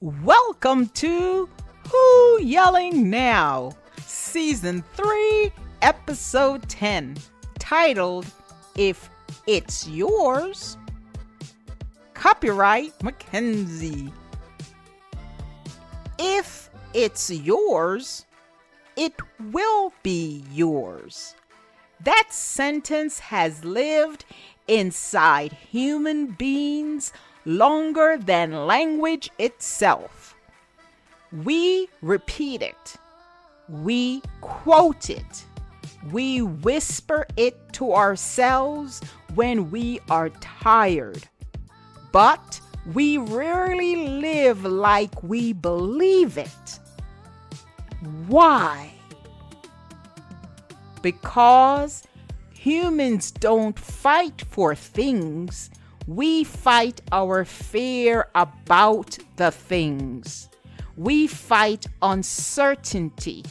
Welcome to Who Yelling Now, Season 3, Episode 10, titled If It's Yours. Copyright Mackenzie. If it's yours, it will be yours. That sentence has lived inside human beings longer than language itself. We repeat it. We quote it. We whisper it to ourselves when we are tired. But we rarely live like we believe it. Why? Because humans don't fight for things. We fight our fear about the things. We fight uncertainty.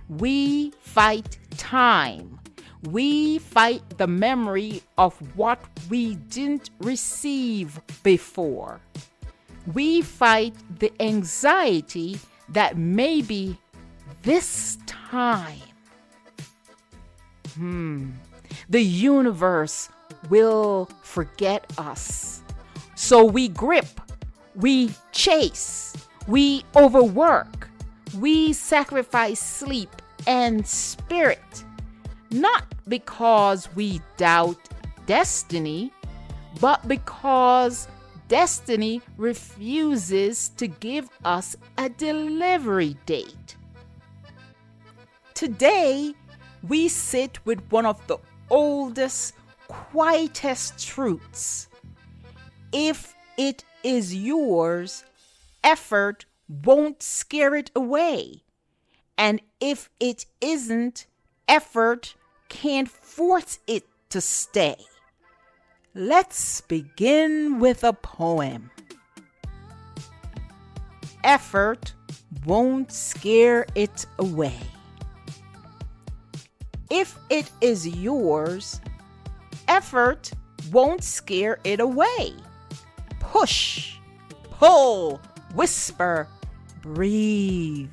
We fight time. We fight the memory of what we didn't receive before. We fight the anxiety that maybe this time, the universe will forget us. So we grip, we chase, we overwork, we sacrifice sleep and spirit, not because we doubt destiny, but because destiny refuses to give us a delivery date. Today, we sit with one of the oldest, quietest truths. If it is yours, effort won't scare it away. And if it isn't, effort can't force it to stay. Let's begin with a poem. Effort won't scare it away. If it is yours, effort won't scare it away. Push, pull, whisper, breathe,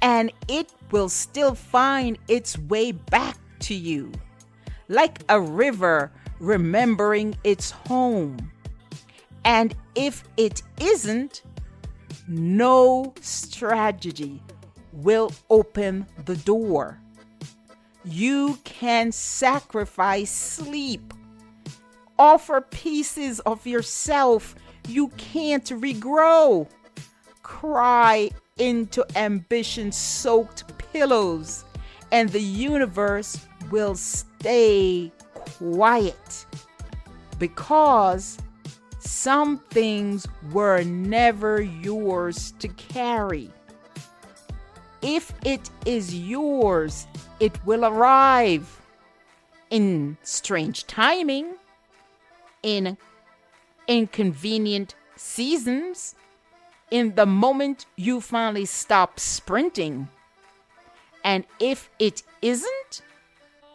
and it will still find its way back to you, like a river remembering its home. And if it isn't, no strategy will open the door. You can sacrifice sleep, offer pieces of yourself you can't regrow, cry into ambition-soaked pillows, and the universe will stay quiet, because some things were never yours to carry. If it is yours, it will arrive in strange timing, in inconvenient seasons, in the moment you finally stop sprinting. And if it isn't,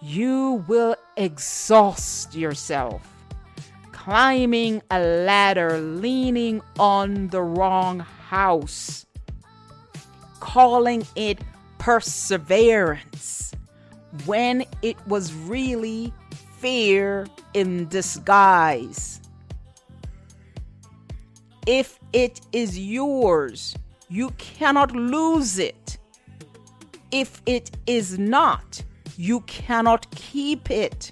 you will exhaust yourself, climbing a ladder, leaning on the wrong house, calling it perseverance, when it was really fear in disguise. If it is yours, you cannot lose it. If it is not, you cannot keep it.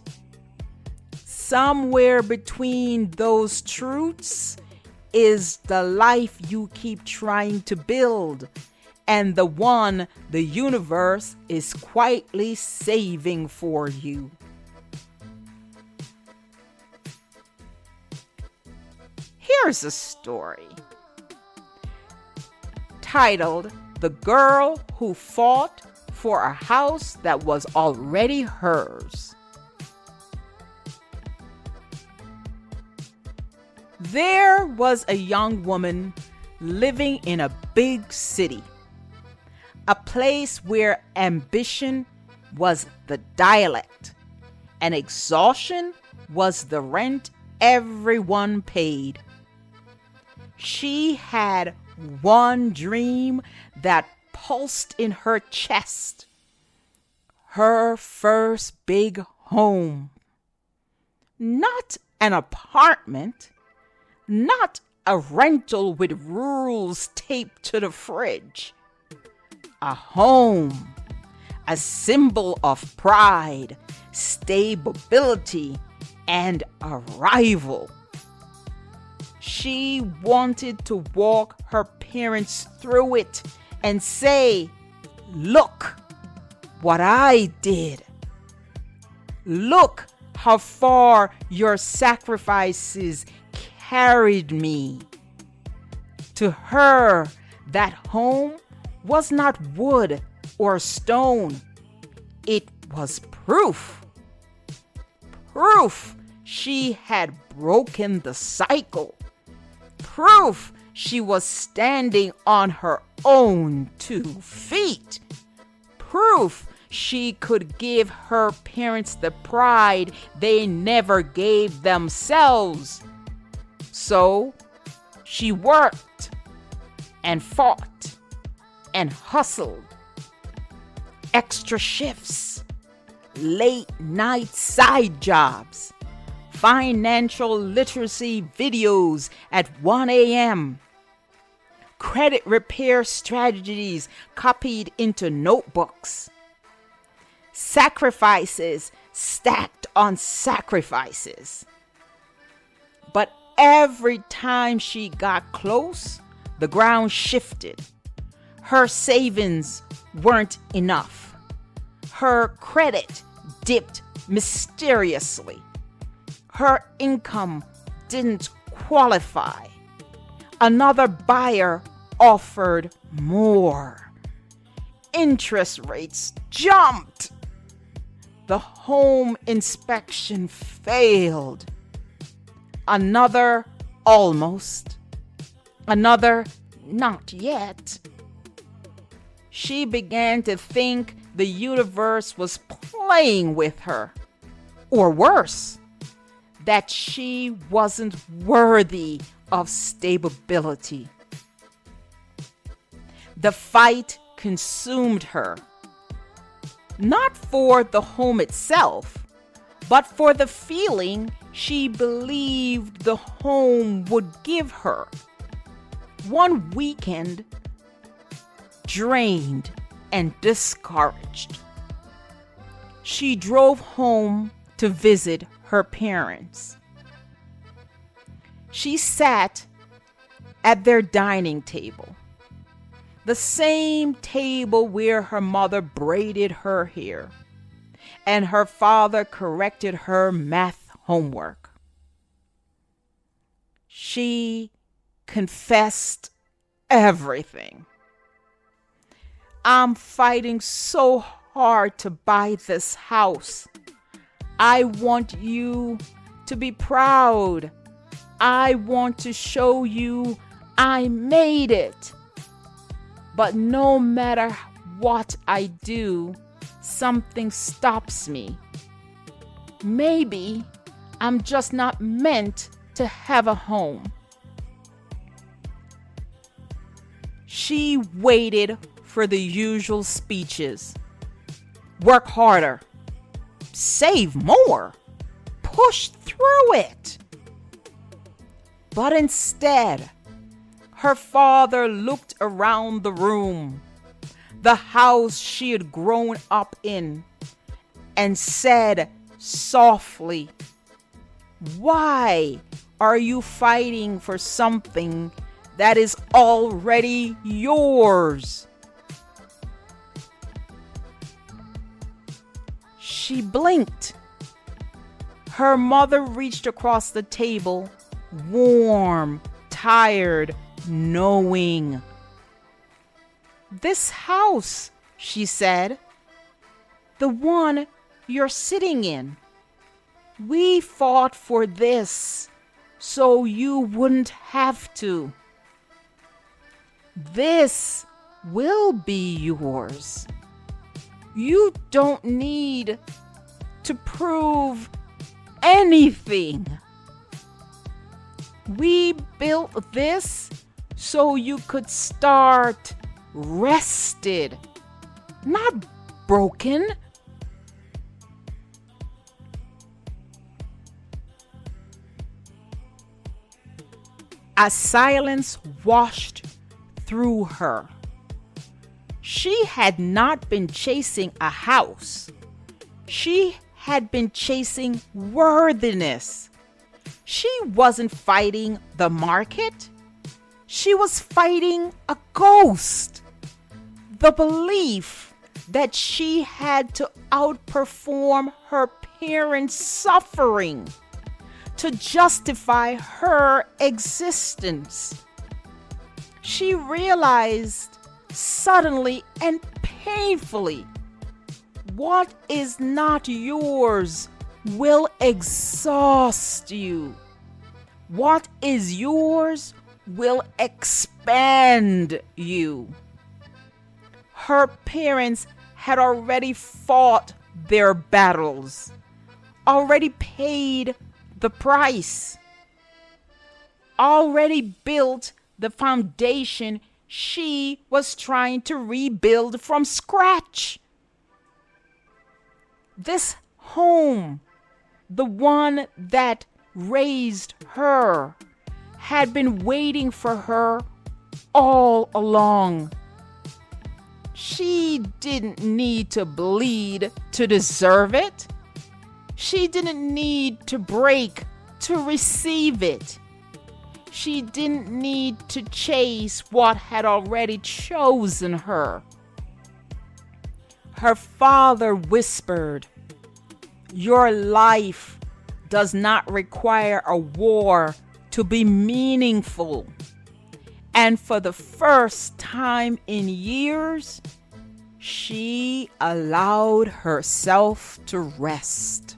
Somewhere between those truths is the life you keep trying to build, and the one the universe is quietly saving for you. Here's a story titled The Girl Who Fought for a House That Was Already Hers. There was a young woman living in a big city, a place where ambition was the dialect and exhaustion was the rent everyone paid. She had one dream that pulsed in her chest. Her first big home. Not an apartment, not a rental with rules taped to the fridge. A home, a symbol of pride, stability, and arrival. She wanted to walk her parents through it and say, "Look what I did. Look how far your sacrifices carried me." To her, that home was not wood or stone. It was proof. Proof she had broken the cycle. Proof she was standing on her own 2 feet. Proof she could give her parents the pride they never gave themselves. So she worked and fought and hustled. Extra shifts, late night side jobs, financial literacy videos at 1 a.m., credit repair strategies copied into notebooks, sacrifices stacked on sacrifices. But every time she got close, the ground shifted. Her savings weren't enough. Her credit dipped mysteriously. Her income didn't qualify. Another buyer offered more. Interest rates jumped. The home inspection failed. Another almost. Another not yet. She began to think the universe was playing with her. Or worse, that she wasn't worthy of stability. The fight consumed her. Not for the home itself, but for the feeling she believed the home would give her. One weekend, drained and discouraged, she drove home to visit her parents. She sat at their dining table, the same table where her mother braided her hair and her father corrected her math homework. She confessed everything. "I'm fighting so hard to buy this house. I want you to be proud. I want to show you I made it. But no matter what I do, something stops me. Maybe I'm just not meant to have a home." She waited for the usual speeches. Work harder. Save more. Push through it. But instead, her father looked around the room, the house she had grown up in, and said softly, "Why are you fighting for something that is already yours?" She blinked. Her mother reached across the table, warm, tired, knowing. "This house," she said, "the one you're sitting in. We fought for this so you wouldn't have to. This will be yours. You don't need to prove anything. We built this so you could start rested, not broken. A silence washed through her. She had not been chasing a house. She had been chasing worthiness. She wasn't fighting the market. She was fighting a ghost. The belief that she had to outperform her parents' suffering to justify her existence. She realized suddenly and painfully, what is not yours will exhaust you. What is yours will expand you. Her parents had already fought their battles, already paid the price, already built the foundation she was trying to rebuild from scratch. This home, the one that raised her, had been waiting for her all along. She didn't need to bleed to deserve it. She didn't need to break to receive it. She didn't need to chase what had already chosen her. Her father whispered, "Your life does not require a war to be meaningful." And for the first time in years, she allowed herself to rest.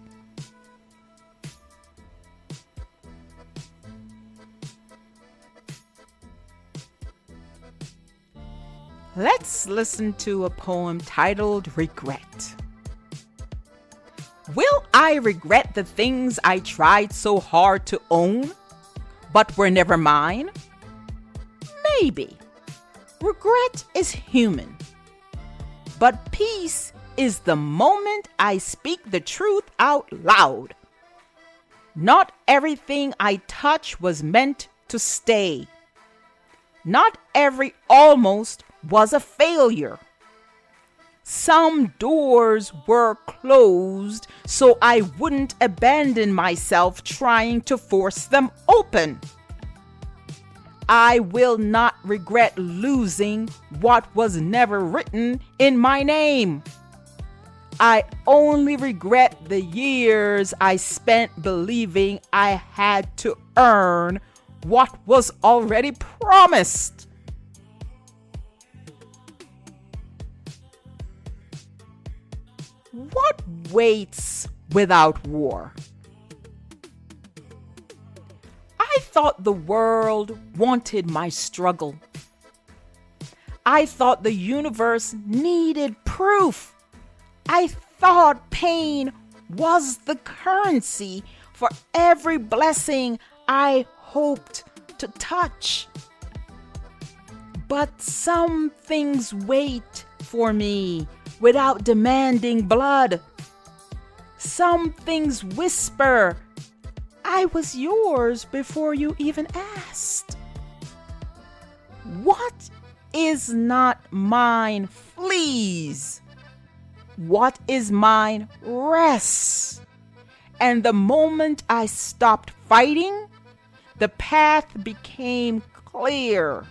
Let's listen to a poem titled Regret. Will I regret the things I tried so hard to own, but were never mine? Maybe. Regret is human. But peace is the moment I speak the truth out loud. Not everything I touch was meant to stay. Not every almost was a failure. Some doors were closed so I wouldn't abandon myself trying to force them open. I will not regret losing what was never written in my name. I only regret the years I spent believing I had to earn what was already promised. What waits without war? I thought the world wanted my struggle. I thought the universe needed proof. I thought pain was the currency for every blessing I hoped to touch. But some things wait for me without demanding blood. Some things whisper, "I was yours before you even asked." What is not mine flees. What is mine rests. And the moment I stopped fighting, the path became clear.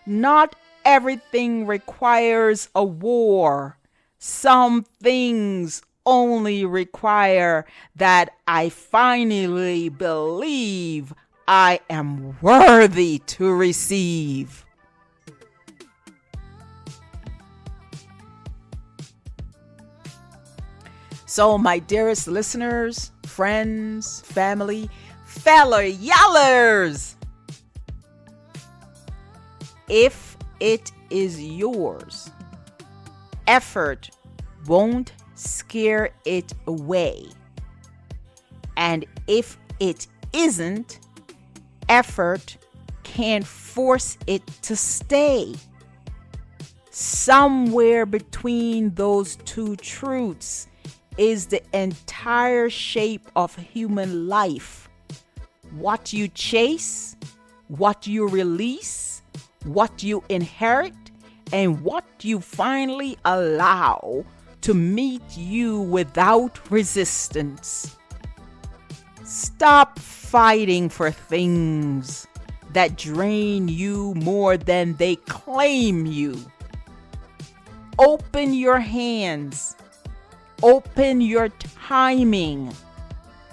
Not everything requires a war. Some things only require that I finally believe I am worthy to receive. So, my dearest listeners, friends, family, fellow yellers, if it is yours, effort won't scare it away. And if it isn't, effort can't force it to stay. Somewhere between those two truths is the entire shape of human life. What you chase, what you release, what you inherit, and what you finally allow to meet you without resistance. Stop fighting for things that drain you more than they claim you. Open your hands. Open your timing.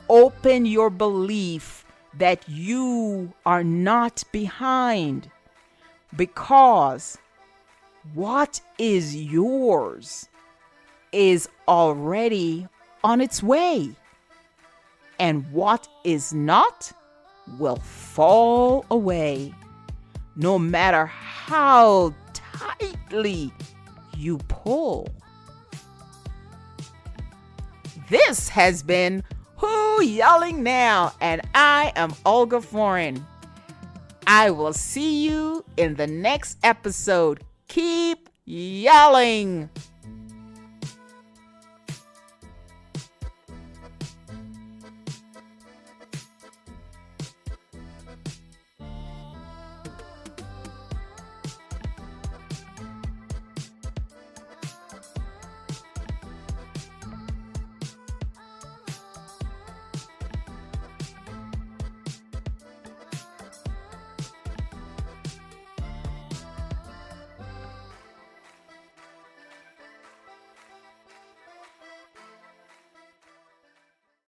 Open your belief that you are not behind, because what is yours is already on its way, and what is not will fall away, no matter how tightly you pull. This has been Who Yelling Now, and I am Olga Foreign. I will see you in the next episode. Keep yelling.